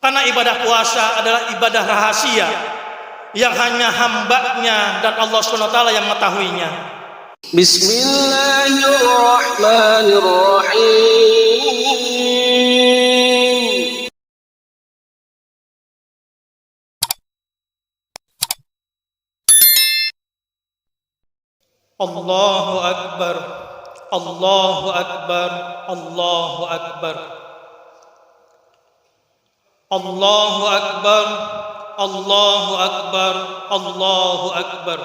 Karena ibadah puasa adalah ibadah rahasia yang hanya hambanya dan Allah SWT yang mengetahuinya. Bismillahirrahmanirrahim. Allahu Akbar, Allahu Akbar, Allahu Akbar. Allahu Akbar, Allahu Akbar, Allahu Akbar.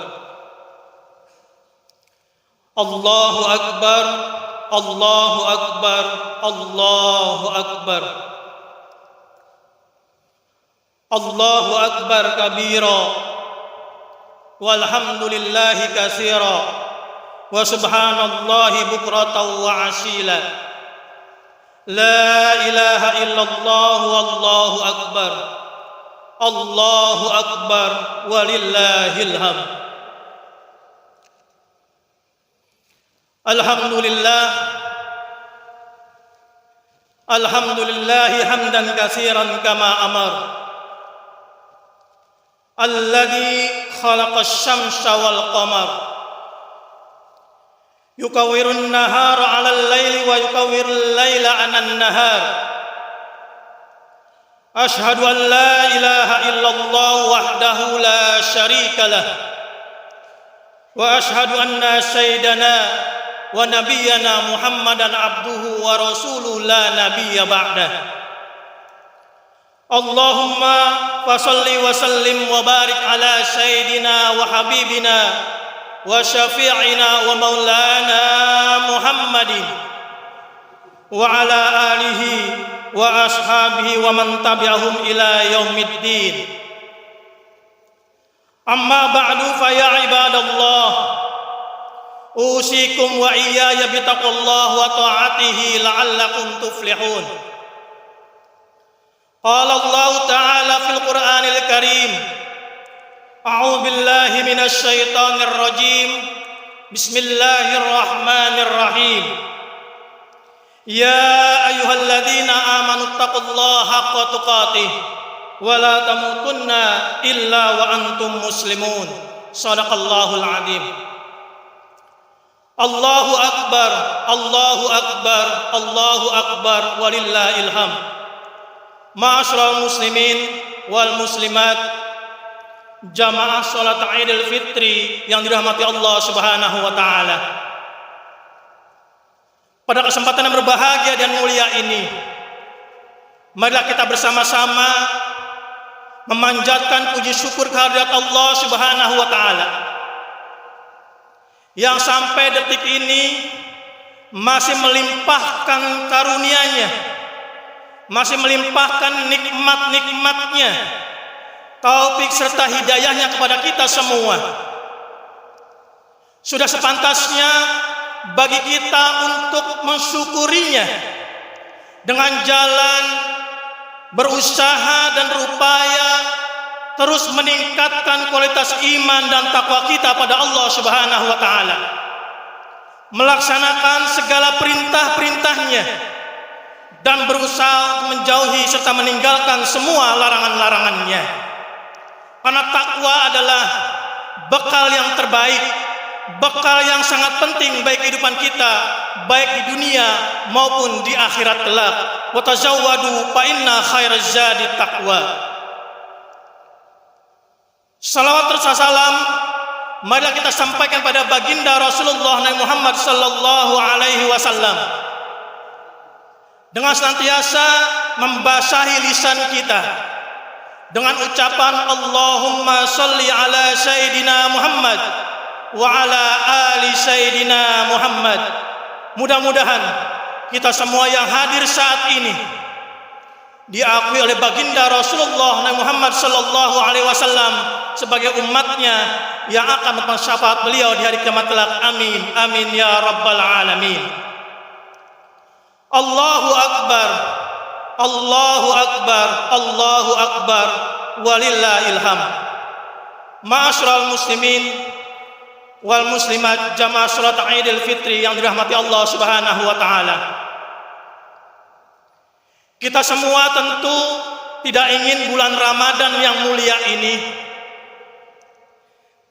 Allahu Akbar, Allahu Akbar, Allahu Akbar. Allahu Akbar kabira, walhamdulillahi katsira, wa subhanallahi bukratan wa asila. La ilaha illallah wallahu akbar. Allahu akbar walillahil hamd. Alhamdulillah, alhamdulillahi hamdan katsiran kama amar. Alladzi khalaqasy syamsa wal qamar yukawwirun nahara 'alal laili wa yukawwirul laila 'alan nahar. Asyhadu an la ilaha illallah wahdahu la syarika lah wa asyhadu anna sayyidana wa nabiyyana Muhammadan abduhu wa rasuluhu la nabiyya ba'dah. Allahumma fasalli wa sallim wa barik ala sayyidina wa habibina wa syafi'ina wa maulana Muhammadin wa ala alihi wa ashabihi wa man tabi'ahum ila yaumiddin. Amma ba'du fa ya ibadallah, usikum wa iyaya bitaqwallah wa ta'atihi la'allakum tuflihun. Qala Allah ta'ala fil Qur'anil Karim, a'udzu billahi minasy syaithanir rajim. Bismillahirrahmanirrahim. Ya ayyuhalladzina amanu taqullaha haqqa tuqatih wa la tamutunna illa wa antum muslimun. Shadaqallahul adzim. Allahu akbar, Allahu akbar, Allahu akbar walillahil hamd. Ma'asyiral muslimin wal muslimat, jamaah salat Idul Fitri yang dirahmati Allah Subhanahu wa taala. Pada kesempatan yang berbahagia dan mulia ini, marilah kita bersama-sama memanjatkan puji syukur kehadirat Allah Subhanahu wa taala yang sampai detik ini masih melimpahkan karunia-Nya, masih melimpahkan nikmat-nikmat-Nya, taufik serta hidayahnya kepada kita semua. Sudah sepantasnya bagi kita untuk mensyukurinya dengan jalan berusaha dan berupaya terus meningkatkan kualitas iman dan takwa kita pada Allah Subhanahu wa taala, melaksanakan segala perintah-perintahnya dan berusaha menjauhi serta meninggalkan semua larangan-larangannya. Karena takwa adalah bekal yang terbaik, bekal yang sangat penting bagi kehidupan kita, baik di dunia maupun di akhirat kelak. Wa tazawwadu fa inna khairaz zadi taqwa. Salawat serta salam marilah kita sampaikan pada baginda Rasulullah Nabi Muhammad sallallahu alaihi wasallam dengan senantiasa membasahi lisan kita dengan ucapan Allahumma salli ala sayyidina Muhammad wa ala ali sayyidina Muhammad. Mudah-mudahan kita semua yang hadir saat ini diakui oleh baginda Rasulullah Nabi Muhammad sallallahu alaihi wasallam sebagai umatnya yang akan mendapat syafaat beliau di hari kiamat kelak. Amin amin ya rabbal alamin. Allahu akbar, Allahu akbar, Allahu akbar walillahil hamd. Ma'asyiral muslimin wal muslimat, jamaah salat Idul Fitri yang dirahmati Allah Subhanahu wa taala. Kita semua tentu tidak ingin bulan Ramadan yang mulia ini,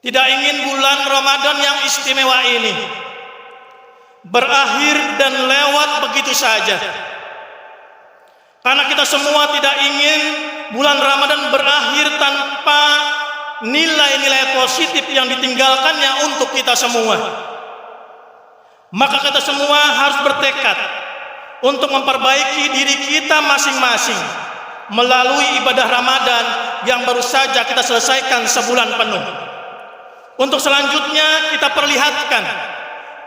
tidak ingin bulan Ramadan yang istimewa ini berakhir dan lewat begitu saja. Karena kita semua tidak ingin bulan Ramadan berakhir tanpa nilai-nilai positif yang ditinggalkannya untuk kita semua. Maka kita semua harus bertekad untuk memperbaiki diri kita masing-masing melalui ibadah Ramadan yang baru saja kita selesaikan sebulan penuh. Untuk selanjutnya kita perlihatkan,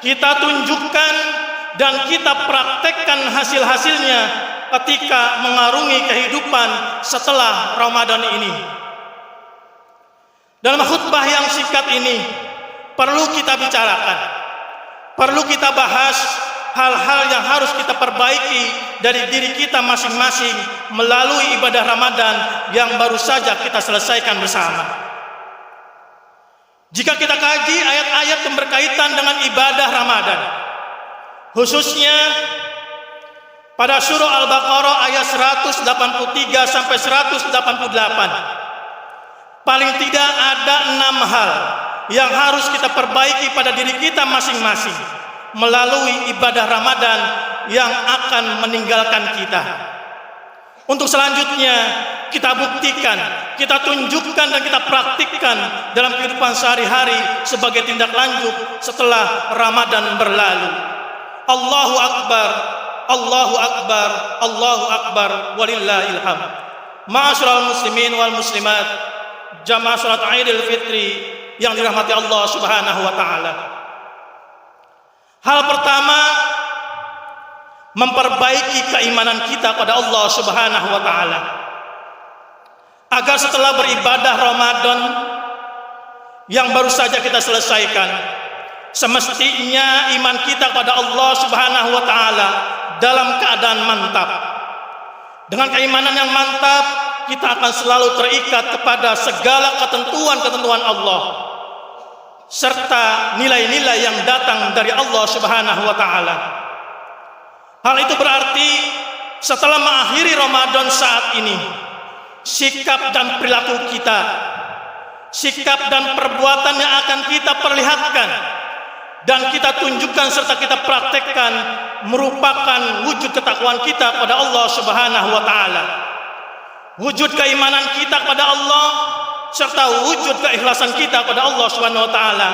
kita tunjukkan, dan kita praktekkan hasil-hasilnya ketika mengarungi kehidupan setelah Ramadan ini. Dalam khutbah yang singkat ini perlu kita bicarakan, perlu kita bahas hal-hal yang harus kita perbaiki dari diri kita masing-masing melalui ibadah Ramadan yang baru saja kita selesaikan bersama. Jika kita kaji ayat-ayat yang berkaitan dengan ibadah Ramadan, khususnya pada surah Al-Baqarah ayat 183 sampai 188, paling tidak ada 6 hal yang harus kita perbaiki pada diri kita masing-masing melalui ibadah Ramadan yang akan meninggalkan kita. Untuk selanjutnya kita buktikan, kita tunjukkan, dan kita praktikkan dalam kehidupan sehari-hari sebagai tindak lanjut setelah Ramadan berlalu. Allahu Akbar, Allahu Akbar, Allahu Akbar, walillahil hamd. Ma'asyiral muslimin wal muslimat, jamaah salat Idul Fitri yang dirahmati Allah Subhanahu wa taala. Hal pertama, memperbaiki keimanan kita pada Allah Subhanahu wa taala, agar setelah beribadah Ramadan yang baru saja kita selesaikan, semestinya iman kita pada Allah Subhanahu wa taala dalam keadaan mantap. Dengan keimanan yang mantap, kita akan selalu terikat kepada segala ketentuan-ketentuan Allah serta nilai-nilai yang datang dari Allah Subhanahu wa taala. Hal itu berarti setelah mengakhiri Ramadan saat ini, sikap dan perilaku kita, sikap dan perbuatan yang akan kita perlihatkan dan kita tunjukkan serta kita praktekkan merupakan wujud ketakwaan kita pada Allah Subhanahu wa taala, wujud keimanan kita kepada Allah serta wujud keikhlasan kita pada Allah Subhanahu wa taala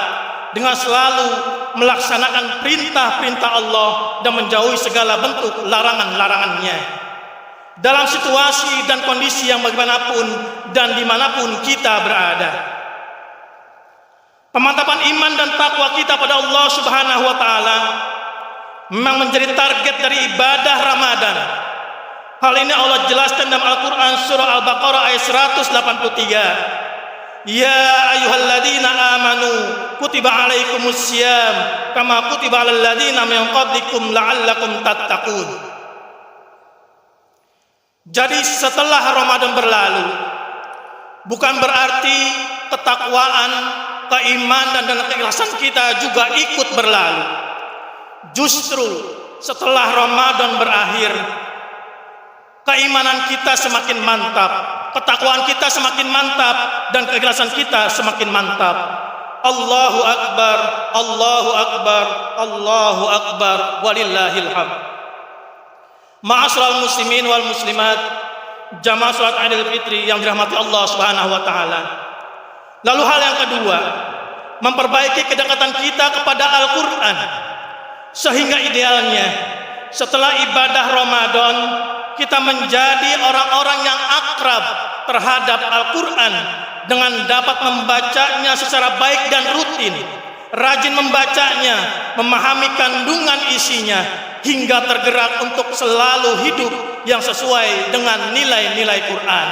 dengan selalu melaksanakan perintah-perintah Allah dan menjauhi segala bentuk larangan-larangannya dalam situasi dan kondisi yang bagaimanapun dan dimanapun kita berada. Pemantapan iman dan takwa kita pada Allah Subhanahu wa taala memang menjadi target dari ibadah Ramadan. Hal ini Allah jelaskan dalam Al-Quran surah Al-Baqarah ayat 183. Ya ayyuhalladzina amanu kutiba alaikumusiyam kama kutiba alal ladzina min qablikum la'allakum tattaqun. Jadi setelah Ramadan berlalu, bukan berarti ketakwaan, keimanan dan keikhlasan kita juga ikut berlalu. Justru setelah Ramadan berakhir, keimanan kita semakin mantap, ketakwaan kita semakin mantap, dan keikhlasan kita semakin mantap. Allahu Akbar, Allahu Akbar, Allahu Akbar, walillahil hamd. Ma'asyiral muslimin wal muslimat, jamaah salat Idul Fitri yang dirahmati Allah Subhanahu wa taala. Lalu hal yang kedua, memperbaiki kedekatan kita kepada Al-Qur'an, sehingga idealnya setelah ibadah Ramadan kita menjadi orang-orang yang akrab terhadap Al-Quran dengan dapat membacanya secara baik dan rutin, rajin membacanya, memahami kandungan isinya, hingga tergerak untuk selalu hidup yang sesuai dengan nilai-nilai Quran.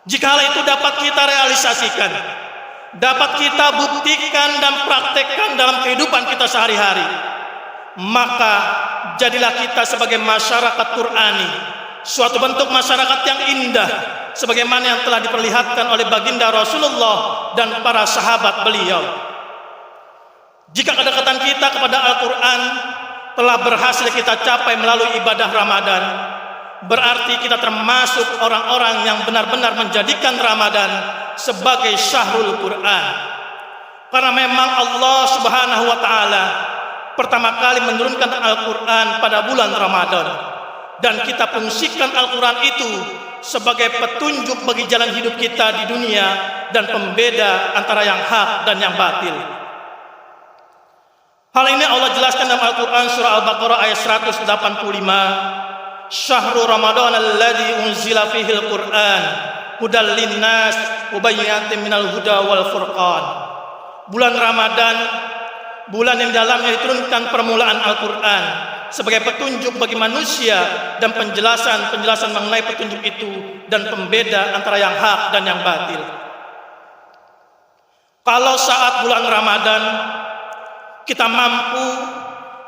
Jika hal itu dapat kita realisasikan, dapat kita buktikan dan praktekkan dalam kehidupan kita sehari-hari, maka jadilah kita sebagai masyarakat Qur'ani, suatu bentuk masyarakat yang indah sebagaimana yang telah diperlihatkan oleh baginda Rasulullah dan para sahabat beliau. Jika kedekatan kita kepada Al-Quran telah berhasil kita capai melalui ibadah Ramadan, berarti kita termasuk orang-orang yang benar-benar menjadikan Ramadan sebagai syahrul Quran. Karena memang Allah Subhanahu wa taala pertama kali menurunkan Al-Quran pada bulan Ramadan, dan kita fungsikan Al-Quran itu sebagai petunjuk bagi jalan hidup kita di dunia dan pembeda antara yang hak dan yang batil. Hal ini Allah jelaskan dalam Al-Quran surah Al-Baqarah ayat 185. Syahrul Ramadan alladzi unzila fihil Qur'an hudal linnas wa bayyinatin minal huda wal furqan. Bulan Ramadan, bulan yang dalamnya diturunkan permulaan Al-Quran sebagai petunjuk bagi manusia dan penjelasan mengenai petunjuk itu dan pembeda antara yang hak dan yang batil. Kalau saat bulan Ramadan kita mampu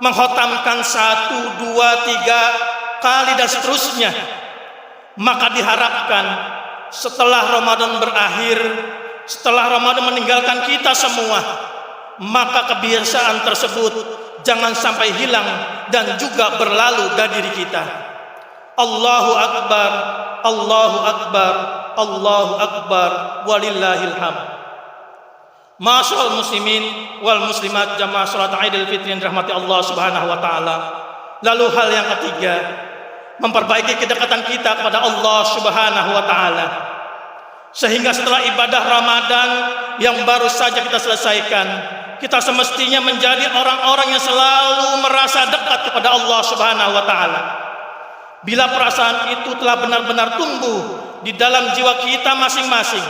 menghotamkan 1, 2, 3 kali dan seterusnya, maka diharapkan setelah Ramadan berakhir, setelah Ramadan meninggalkan kita semua, maka kebiasaan tersebut jangan sampai hilang dan juga berlalu dari diri kita. Allahu Akbar, Allahu Akbar, Allahu Akbar, walillahil hamd. Ma'asyiral muslimin wal muslimat jamaah salat Idul Fitri yang dirahmati Allah Subhanahu wa taala. Lalu hal yang ketiga, memperbaiki kedekatan kita kepada Allah Subhanahu wa taala. Sehingga setelah ibadah Ramadan yang baru saja kita selesaikan, kita semestinya menjadi orang-orang yang selalu merasa dekat kepada Allah Subhanahu wa taala. Bila perasaan itu telah benar-benar tumbuh di dalam jiwa kita masing-masing,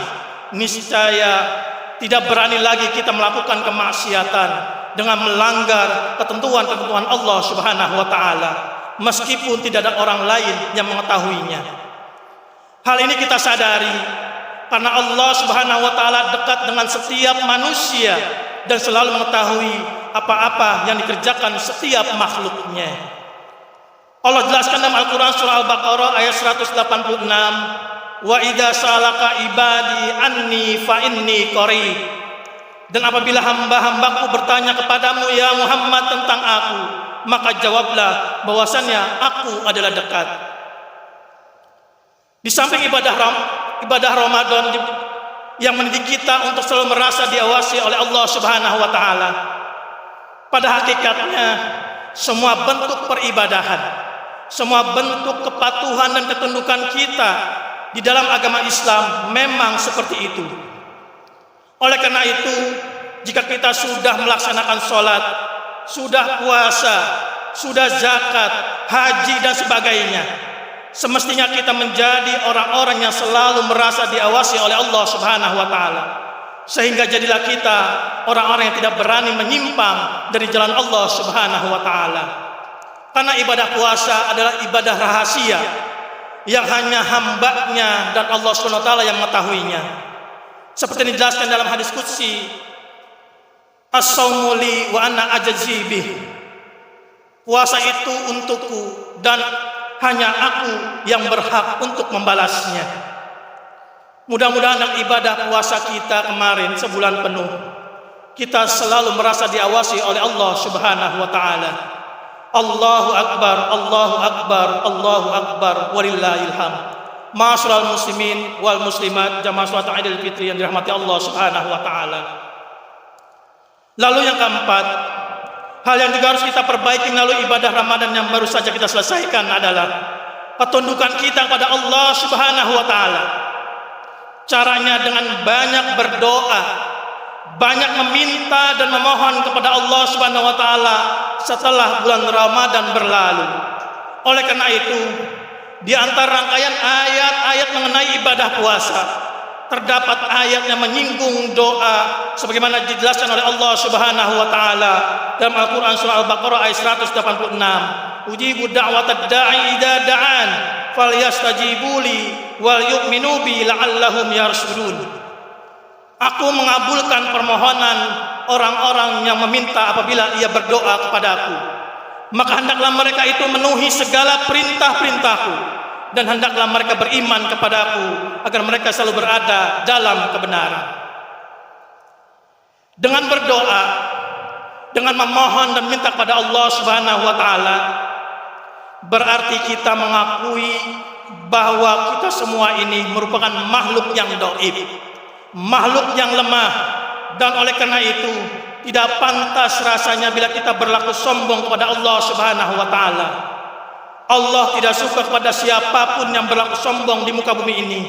niscaya tidak berani lagi kita melakukan kemaksiatan dengan melanggar ketentuan-ketentuan Allah Subhanahu wa taala, meskipun tidak ada orang lain yang mengetahuinya. Hal ini kita sadari karena Allah Subhanahu wa taala dekat dengan setiap manusia dan selalu mengetahui apa-apa yang dikerjakan setiap makhluknya. Allah jelaskan dalam Al-Quran surah Al-Baqarah ayat 186, wa idza salaka ibadi anni fa inni qarib. Dan apabila hamba-hambaku bertanya kepadamu ya Muhammad tentang aku, maka jawablah bahwasannya aku adalah dekat. Di samping ibadah Ramadan yang mendidik kita untuk selalu merasa diawasi oleh Allah Subhanahu wa taala, pada hakikatnya semua bentuk peribadahan, semua bentuk kepatuhan dan ketundukan kita di dalam agama Islam memang seperti itu. Oleh karena itu, jika kita sudah melaksanakan sholat, sudah puasa, sudah zakat, haji dan sebagainya, semestinya kita menjadi orang-orang yang selalu merasa diawasi oleh Allah Subhanahu wa taala. Sehingga jadilah kita orang-orang yang tidak berani menyimpang dari jalan Allah Subhanahu wa taala. Karena ibadah puasa adalah ibadah rahasia yang hanya hambanya dan Allah Subhanahu wa taala yang mengetahuinya. Seperti yang dijelaskan dalam hadis qudsi, as-saumu li wa ana ajzi bih. Puasa itu untukku dan hanya aku yang berhak untuk membalasnya. Mudah-mudahan dalam ibadah puasa kita kemarin sebulan penuh, kita selalu merasa diawasi oleh Allah Subhanahu wa taala. Allahu Akbar, Allahu Akbar, Allahu Akbar, walillahil hamd. Ma'asyiral muslimin wal muslimat jamaah salat Idul Fitri yang dirahmati Allah Subhanahu wa taala. Lalu yang keempat, hal yang juga harus kita perbaiki melalui ibadah Ramadan yang baru saja kita selesaikan adalah ketundukan kita kepada Allah Subhanahu wa taala. Caranya dengan banyak berdoa, banyak meminta dan memohon kepada Allah Subhanahu wa taala setelah bulan Ramadan berlalu. Oleh karena itu, di antara rangkaian ayat-ayat mengenai ibadah puasa, terdapat ayat yang menyinggung doa sebagaimana dijelaskan oleh Allah Subhanahu wa taala dalam Al-Qur'an surah Al-Baqarah ayat 186. Ujibu da'watad da'i idza da'an falyastajibu li wal yu'minu bi la'allahum yarshudun. Aku mengabulkan permohonan orang-orang yang meminta apabila ia berdoa kepadaku. Maka hendaklah mereka itu memenuhi segala perintah-perintahku, dan hendaklah mereka beriman kepadaku agar mereka selalu berada dalam kebenaran. Dengan berdoa, dengan memohon dan minta kepada Allah Subhanahu wa taala, berarti kita mengakui bahwa kita semua ini merupakan makhluk yang dhaif, makhluk yang lemah, dan oleh karena itu tidak pantas rasanya bila kita berlaku sombong kepada Allah Subhanahu wa taala. Allah tidak suka kepada siapapun yang berlaku sombong di muka bumi ini,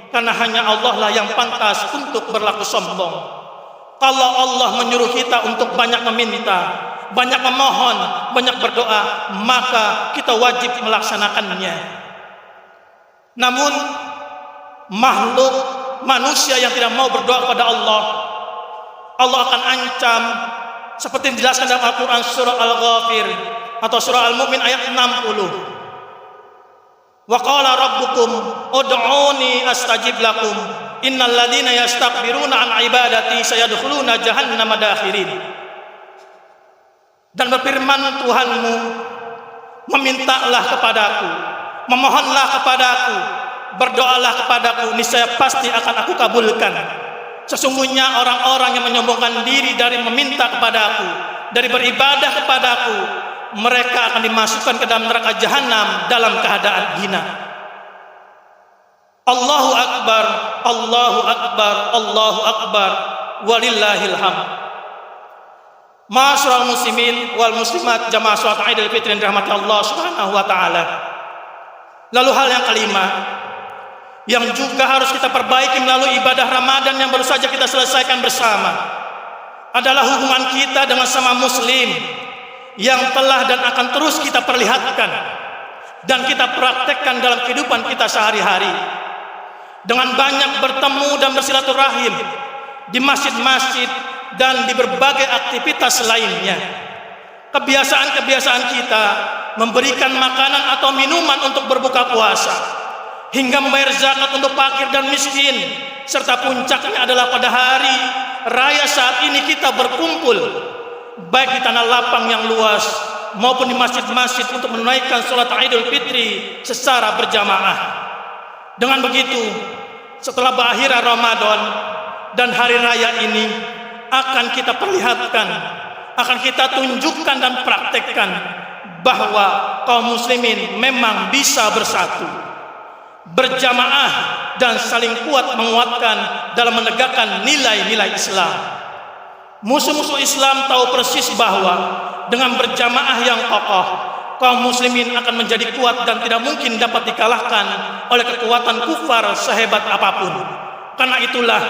karena hanya Allah lah yang pantas untuk berlaku sombong. Kalau Allah menyuruh kita untuk banyak meminta, banyak memohon, banyak berdoa, maka kita wajib melaksanakannya. Namun makhluk manusia yang tidak mau berdoa kepada Allah, Allah akan ancam seperti yang dijelaskan dalam Al-Quran surah Al-Ghafir atau surah Al-Mu'min ayat 60. Wa qala rabbukum ud'uni astajib lakum innal ladzina yastakbiruna an ibadati sayadkhuluna jahannama dakhirin. Dan berfirman Tuhanmu, memintalah kepadaku, memohonlah kepadaku, berdoalah kepadaku, niscaya pasti akan aku kabulkan. Sesungguhnya orang-orang yang menyombongkan diri dari meminta kepadaku, dari beribadah kepadaku, mereka akan dimasukkan ke dalam neraka jahanam dalam keadaan hina. Allahu Akbar, Allahu Akbar, Allahu Akbar, walillahil hamd. Ma'asyiral muslimin wal muslimat jamaah salat Idul Fitri yang dirahmati Allah Subhanahu wa taala. Lalu hal yang kelima yang juga harus kita perbaiki melalui ibadah Ramadan yang baru saja kita selesaikan bersama adalah hubungan kita dengan sama muslim yang telah dan akan terus kita perlihatkan dan kita praktekkan dalam kehidupan kita sehari-hari, dengan banyak bertemu dan bersilaturahim di masjid-masjid dan di berbagai aktivitas lainnya. Kebiasaan-kebiasaan kita memberikan makanan atau minuman untuk berbuka puasa, hingga membayar zakat untuk fakir dan miskin, serta puncaknya adalah pada hari raya saat ini kita berkumpul baik di tanah lapang yang luas maupun di masjid-masjid untuk menunaikan sholat Idul Fitri secara berjamaah. Dengan begitu, setelah berakhir Ramadan dan hari raya ini akan kita perlihatkan, akan kita tunjukkan dan praktekkan bahwa kaum muslimin memang bisa bersatu, berjamaah, dan saling kuat menguatkan dalam menegakkan nilai-nilai Islam. Musuh-musuh Islam tahu persis bahwa dengan berjamaah yang kokoh, kaum muslimin akan menjadi kuat dan tidak mungkin dapat dikalahkan oleh kekuatan kufar sehebat apapun. Karena itulah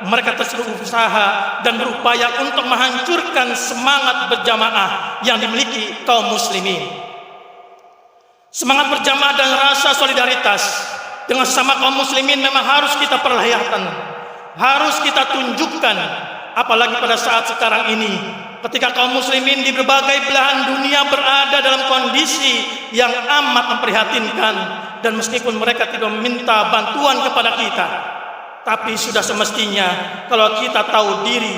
mereka terus berusaha dan berupaya untuk menghancurkan semangat berjamaah yang dimiliki kaum muslimin. Semangat berjamaah dan rasa solidaritas dengan sesama kaum muslimin memang harus kita perlihatkan, harus kita tunjukkan, apalagi pada saat sekarang ini ketika kaum muslimin di berbagai belahan dunia berada dalam kondisi yang amat memprihatinkan. Dan meskipun mereka tidak meminta bantuan kepada kita, tapi sudah semestinya kalau kita tahu diri,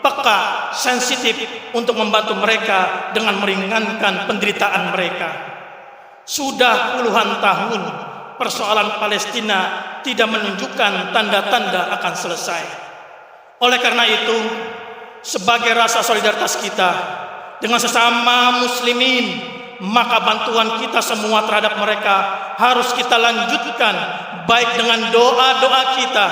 peka, sensitif untuk membantu mereka dengan meringankan penderitaan mereka. Sudah puluhan tahun persoalan Palestina tidak menunjukkan tanda-tanda akan selesai. Oleh karena itu, sebagai rasa solidaritas kita dengan sesama muslimin, maka bantuan kita semua terhadap mereka harus kita lanjutkan, baik dengan doa-doa kita,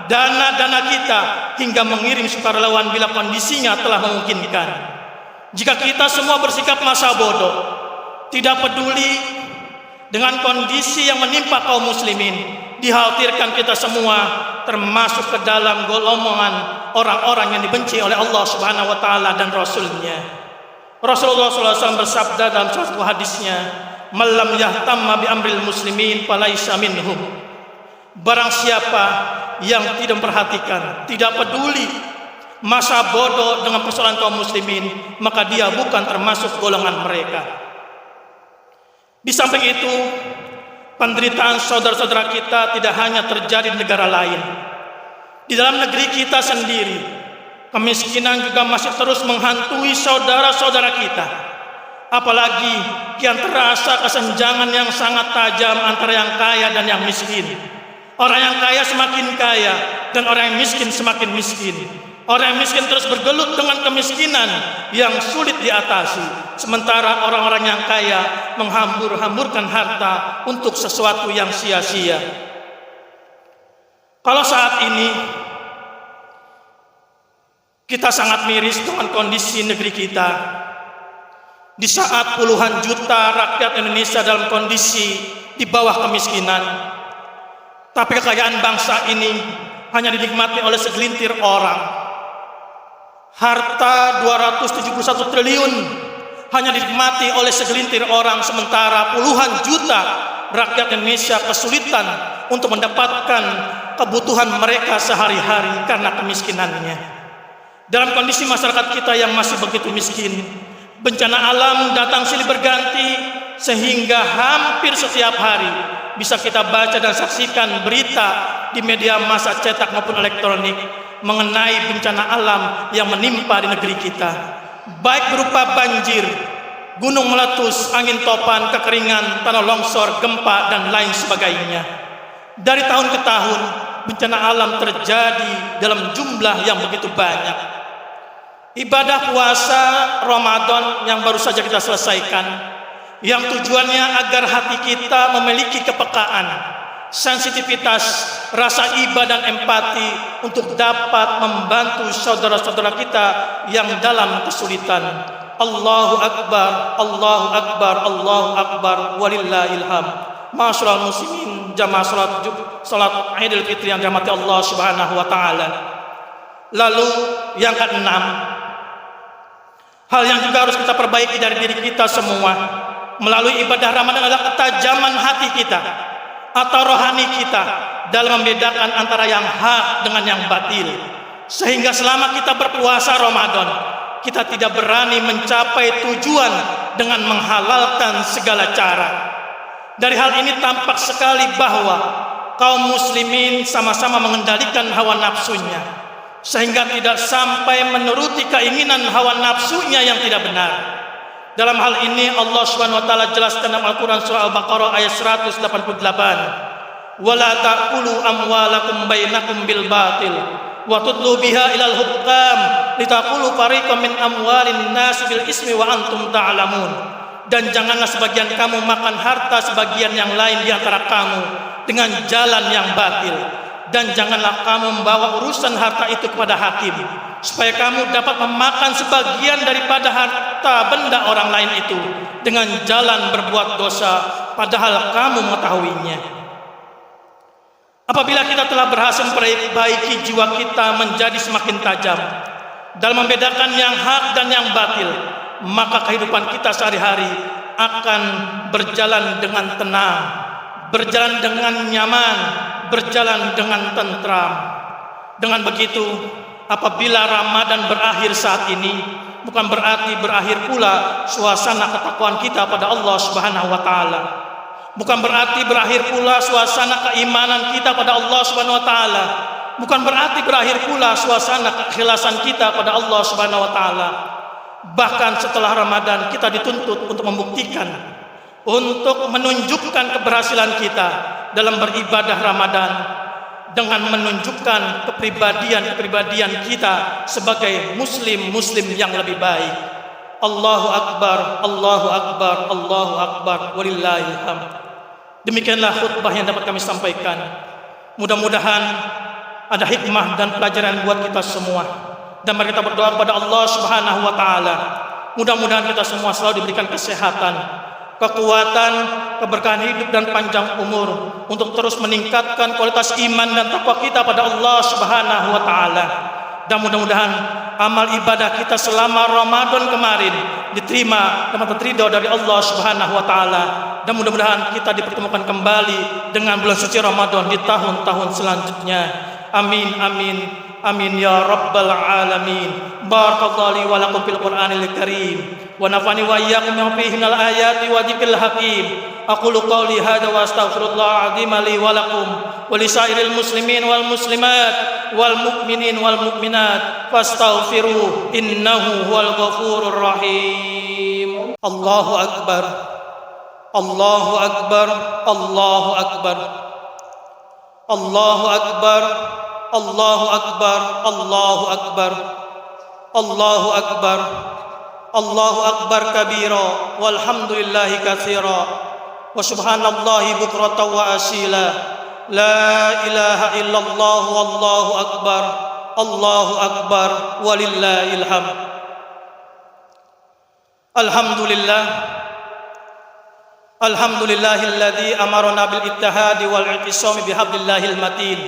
dana-dana kita, hingga mengirim sukarelawan bila kondisinya telah memungkinkan. Jika kita semua bersikap masa bodoh, tidak peduli dengan kondisi yang menimpa kaum muslimin, dikhawatirkan kita semua termasuk ke dalam golongan orang-orang yang dibenci oleh Allah Subhanahu wa taala dan Rasulnya. Rasulullah SAW bersabda dalam suatu hadisnya, "Malam yahtamma bi amril muslimin falaisa minhum." Barang siapa yang tidak memperhatikan, tidak peduli, masa bodoh dengan persoalan kaum muslimin, maka dia bukan termasuk golongan mereka. Di samping itu, penderitaan saudara-saudara kita tidak hanya terjadi di negara lain. Di dalam negeri kita sendiri, kemiskinan juga masih terus menghantui saudara-saudara kita. Apalagi kian terasa kesenjangan yang sangat tajam antara yang kaya dan yang miskin. Orang yang kaya semakin kaya dan orang yang miskin semakin miskin. Orang yang miskin terus bergelut dengan kemiskinan yang sulit diatasi, sementara orang-orang yang kaya menghambur-hamburkan harta untuk sesuatu yang sia-sia. Kalau saat ini kita sangat miris dengan kondisi negeri kita, di saat puluhan juta rakyat Indonesia dalam kondisi di bawah kemiskinan, tapi kekayaan bangsa ini hanya dinikmati oleh segelintir orang. Harta 271 triliun hanya dinikmati oleh segelintir orang, sementara puluhan juta rakyat Indonesia kesulitan untuk mendapatkan kebutuhan mereka sehari-hari karena kemiskinannya. Dalam kondisi masyarakat kita yang masih begitu miskin, bencana alam datang silih berganti, sehingga hampir setiap hari bisa kita baca dan saksikan berita di media massa cetak maupun elektronik mengenai bencana alam yang menimpa di negeri kita, baik berupa banjir, gunung meletus, angin topan, kekeringan, tanah longsor, gempa, dan lain sebagainya. Dari tahun ke tahun, bencana alam terjadi dalam jumlah yang begitu banyak. Ibadah puasa Ramadan yang baru saja kita selesaikan, yang tujuannya agar hati kita memiliki kepekaan, sensitivitas, rasa iba dan empati untuk dapat membantu saudara-saudara kita yang dalam kesulitan. Allahu Akbar, Allahu Akbar, Allahu Akbar, walillahil hamd. Ma'asyiral muslimin, jamaah salat Idul Fitri yang dirahmati Allah Subhanahu wa taala. Lalu yang keenam, hal yang juga harus kita perbaiki dari diri kita semua melalui ibadah Ramadan adalah ketajaman hati kita atau rohani kita dalam membedakan antara yang hak dengan yang batil, sehingga selama kita berpuasa Ramadan kita tidak berani mencapai tujuan dengan menghalalkan segala cara. Dari hal ini tampak sekali bahwa kaum muslimin sama-sama mengendalikan hawa nafsunya, sehingga tidak sampai menuruti keinginan hawa nafsunya yang tidak benar. Dalam hal ini Allah Subhanahu wa taala jelaskan dalam Al-Qur'an surah Al-Baqarah ayat 188, "Wala ta'kulu amwalakum bainakum bil batil wa tudlu biha ilal hukam litaqulu fariqam min amwalin nas bil ismi wa antum ta'lamun." Dan janganlah sebagian kamu makan harta sebagian yang lain di antara kamu dengan jalan yang batil, dan janganlah kamu membawa urusan harta itu kepada hakim supaya kamu dapat memakan sebagian daripada harta benda orang lain itu dengan jalan berbuat dosa padahal kamu mengetahuinya. Apabila kita telah berhasil memperbaiki jiwa kita menjadi semakin tajam dalam membedakan yang hak dan yang batil, maka kehidupan kita sehari-hari akan berjalan dengan tenang, berjalan dengan nyaman, berjalan dengan tentram. Dengan begitu, apabila Ramadan berakhir saat ini, bukan berarti berakhir pula suasana ketakwaan kita pada Allah Subhanahu wa taala. Bukan berarti berakhir pula suasana keimanan kita pada Allah Subhanahu wa taala. Bukan berarti berakhir pula suasana keikhlasan kita pada Allah Subhanahu wa taala. Bahkan setelah Ramadan kita dituntut untuk membuktikan, untuk menunjukkan keberhasilan kita dalam beribadah Ramadan dengan menunjukkan kepribadian kita sebagai muslim yang lebih baik. Allahu Akbar, Allahu Akbar, Allahu Akbar, walillahil hamd. Demikianlah khutbah yang dapat kami sampaikan. Mudah-mudahan ada hikmah dan pelajaran buat kita semua. Dan mari kita berdoa kepada Allah Subhanahu wa taala. Mudah-mudahan kita semua selalu diberikan kesehatan, kekuatan, keberkahan hidup dan panjang umur untuk terus meningkatkan kualitas iman dan takwa kita pada Allah Subhanahu wa taala. Dan mudah-mudahan amal ibadah kita selama Ramadan kemarin diterima dan terridho dari Allah Subhanahu wa taala. Dan mudah-mudahan kita dipertemukan kembali dengan bulan suci Ramadan di tahun-tahun selanjutnya. Amin amin amin ya rabbal alamin. Barakallahu li wa lakum fil Qur'anil karim wa nafani wa iyyakum bima fihi minal ayati wa dzikril hakim. Aqulu qawli hadza wa astaghfirullah azim li wa lakum wa li sairil muslimin wal muslimat wal mu'minin wal mu'minat fastaghfiruh innahu huwal ghafurur rahim. Allahu akbar, Allahu akbar, Allahu akbar, Allahu akbar, Allahu akbar, Allahu akbar, Allahu akbar, Allahu akbar kabira, walhamdulillahi katsira, wa subhanallahi bukratan wa asila, la ilaha illallah, wallahu akbar, Allahu akbar, walillahil hamd. Alhamdulillah, alhamdulillahilladzi amarna bil ittihadi wal i'tisami bihablillahil matin.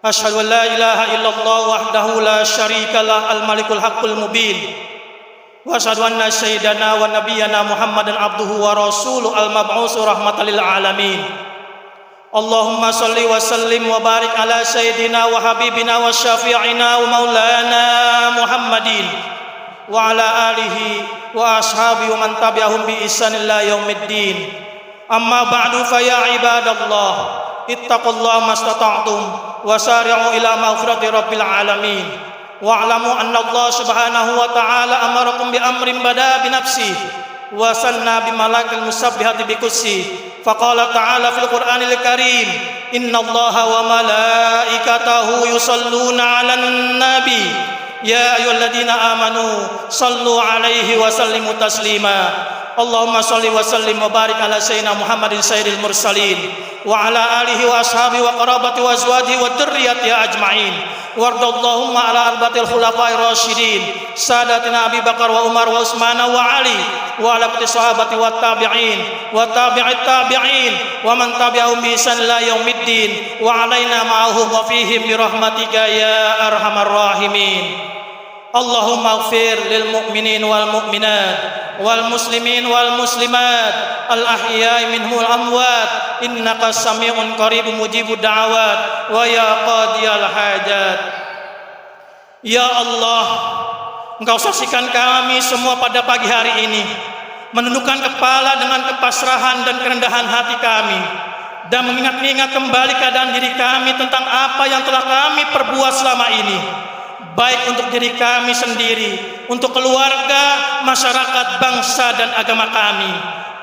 Asyhadu an la ilaha illallah wahdahu la syarika lah, al malikul haqqul mubin. Wa asyhadu anna sayyidana wa nabiyyana Muhammadan abduhu wa rasuluhu al mab'usu rahmatan lil alamin. Allahumma salli wa sallim wa barik ala sayyidina wa habibina wa syafi'ina wa maulana Muhammadin wa ala alihi wa ashabi wa man tabi'ahum bi ihsan ila yaumiddin. Amma ba'du, fa ya ibadallah ittaqullaha mastata'tum wa sari'u ila maghfirati rabbil alamin wa alamu anna Allah subhanahu wa ta'ala amarakum bi amrin bada bi nafsi wa sanna bi malakil musabbihati bi qudsi. Faqala ta'ala fil Qur'anil Karim, innallaha wa malaikatahu yusalluna 'alan nabi ya ayyuhalladzina amanu sallu 'alaihi wa sallimu taslima. Allahumma salli wa sallim wa barik ala sayyidina Muhammadin sayyidil mursalin wa ala alihi wa ashabihi wa qarabati wa azwajihi wa dzurriyyatihi ajma'in. Wardallahumma ala arbatil khulafa'ir rasyidin sadatina Abi Bakar wa Umar wa Utsman wa Ali wa ala sahabati wa tabi'in wa tabi'it tabi'in wa man tabi'ahum bi ihsan ila yaumiddin wa alaina ma'ahum wa fihim bi rahmatika ya arhamar rahimin. Allahumma ighfir lil mu'minin wal mu'minat wal muslimin wal muslimat al ahya'i minhum wal amwat innaka sami'un qaribun mujibud da'awat wa ya qadiyal hajat. Ya Allah, Engkau saksikan kami semua pada pagi hari ini menundukkan kepala dengan kepasrahan dan kerendahan hati kami dan mengingat-ingat kembali keadaan diri kami tentang apa yang telah kami perbuat selama ini, baik untuk diri kami sendiri, untuk keluarga, masyarakat, bangsa, dan agama kami.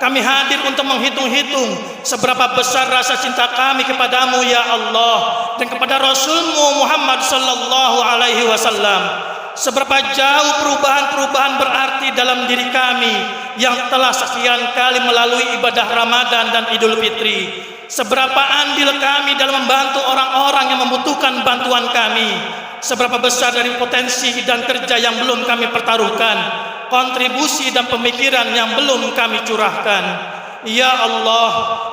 Kami hadir untuk menghitung-hitung seberapa besar rasa cinta kami kepadamu ya Allah dan kepada Rasulmu Muhammad sallallahu alaihi wasallam. Seberapa jauh perubahan-perubahan berarti dalam diri kami yang telah sekian kali melalui ibadah Ramadan dan Idul Fitri. Seberapa andil kami dalam membantu orang-orang yang membutuhkan bantuan kami. Seberapa besar dari potensi dan kerja yang belum kami pertaruhkan, kontribusi dan pemikiran yang belum kami curahkan. Ya Allah,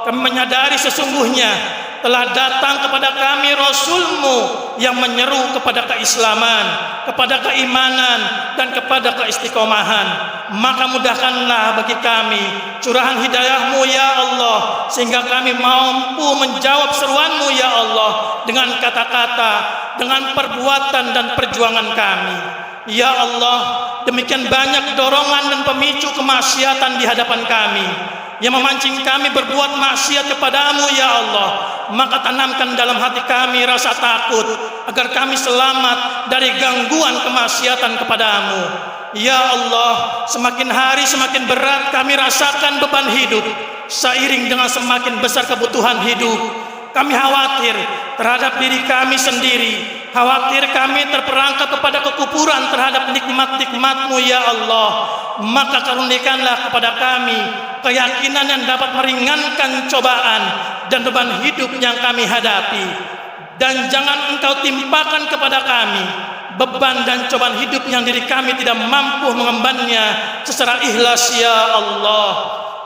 kami menyadari sesungguhnya telah datang kepada kami Rasul-Mu yang menyeru kepada keislaman, kepada keimanan, dan kepada keistiqomahan. Maka mudahkanlah bagi kami curahan hidayah-Mu ya Allah, sehingga kami mampu menjawab seruan-Mu ya Allah dengan kata-kata, dengan perbuatan dan perjuangan kami. Ya Allah, demikian banyak dorongan dan pemicu kemaksiatan di hadapan kami yang memancing kami berbuat maksiat kepadamu ya Allah. Maka tanamkan dalam hati kami rasa takut agar kami selamat dari gangguan kemaksiatan kepadamu. Ya Allah, semakin hari semakin berat kami rasakan beban hidup seiring dengan semakin besar kebutuhan hidup. Kami khawatir terhadap diri kami sendiri, khawatir kami terperangkap kepada kekufuran terhadap nikmat-nikmat-Mu ya Allah. Maka karuniakanlah kepada kami keyakinan yang dapat meringankan cobaan dan beban hidup yang kami hadapi. Dan jangan Engkau timpakan kepada kami beban dan cobaan hidup yang diri kami tidak mampu mengembannya secara ikhlas ya Allah.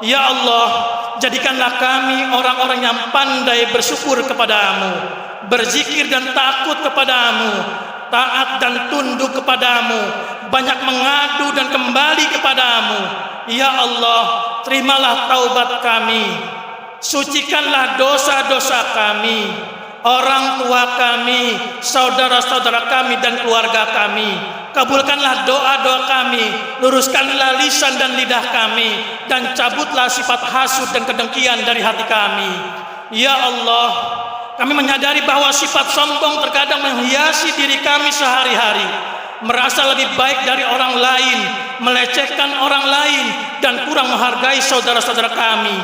Ya Allah, jadikanlah kami orang-orang yang pandai bersyukur kepadamu, berzikir dan takut kepadamu, taat dan tunduk kepadamu, banyak mengadu dan kembali kepadamu. Ya Allah, terimalah taubat kami, sucikanlah dosa-dosa kami, orang tua kami, saudara-saudara kami dan keluarga kami. Kabulkanlah doa-doa kami, luruskanlah lisan dan lidah kami, dan cabutlah sifat hasud dan kedengkian dari hati kami. Ya Allah, kami menyadari bahwa sifat sombong terkadang menghiasi diri kami sehari-hari. Merasa lebih baik dari orang lain, melecehkan orang lain, dan kurang menghargai saudara-saudara kami.